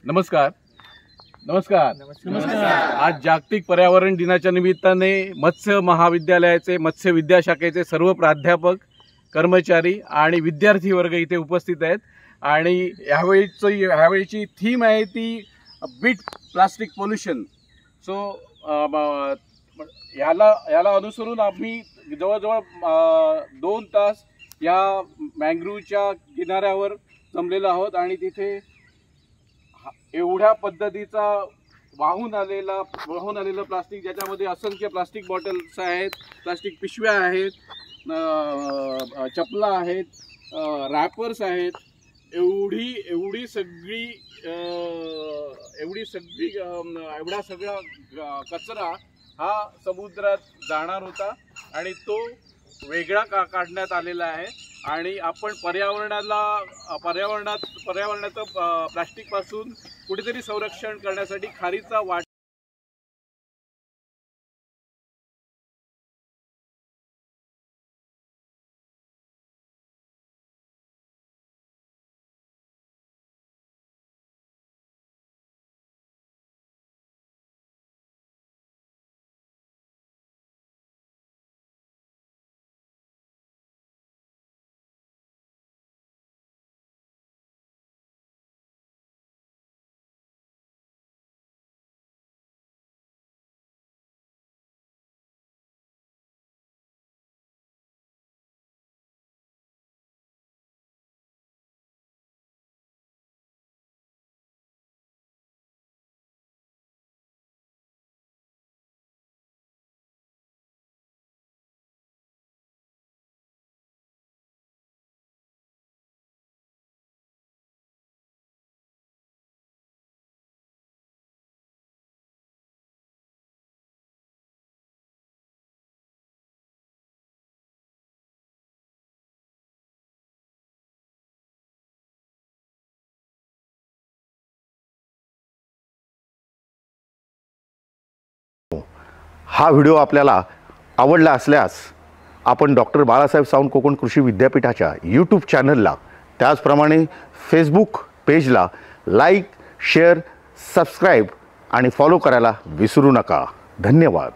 नमस्कार. नमस्कार. नमस्कार. आज जागतिक पर्यावरण दिनाच्या निमित्ताने मत्स्य महाविद्यालयाचे मत्स्य विद्याशाखेचे सर्व प्राध्यापक, कर्मचारी आणि विद्यार्थी वर्ग इथे उपस्थित आहेत आणि ह्यावेळीची थीम आहे ती बीट प्लास्टिक पोल्युशन. सो याला अनुसरून आम्ही जवळजवळ 2 तास या मँग्रोव्हच्या किनाऱ्यावर जमलेलो आहोत आणि तिथे एवढ्या पद्धतीचा वाहून आलेलं प्लास्टिक, ज्याच्यामध्ये असंख्य प्लास्टिक बॉटल्स आहेत, प्लास्टिक पिशव्या आहेत, चपला आहेत, रॅपर्स आहेत, एवढा सगळा कचरा हा समुद्रात जाणार होता आणि तो वेगळा काढण्यात आलेला आहे. आणि आपण पर्यावरणाचं प्लास्टिक पासून कुठेतरी संरक्षण करण्यासाठी खारीचा वाटा हा व्हिडिओ आपल्याला आवडला असल्यास आपण डॉक्टर बाळासाहेब सावंत कोकण कृषी विद्यापीठाच्या यूट्यूब चॅनलला, त्याचप्रमाणे फेसबुक पेजला लाईक, शेअर, सबस्क्राईब आणि फॉलो करायला विसरू नका. धन्यवाद.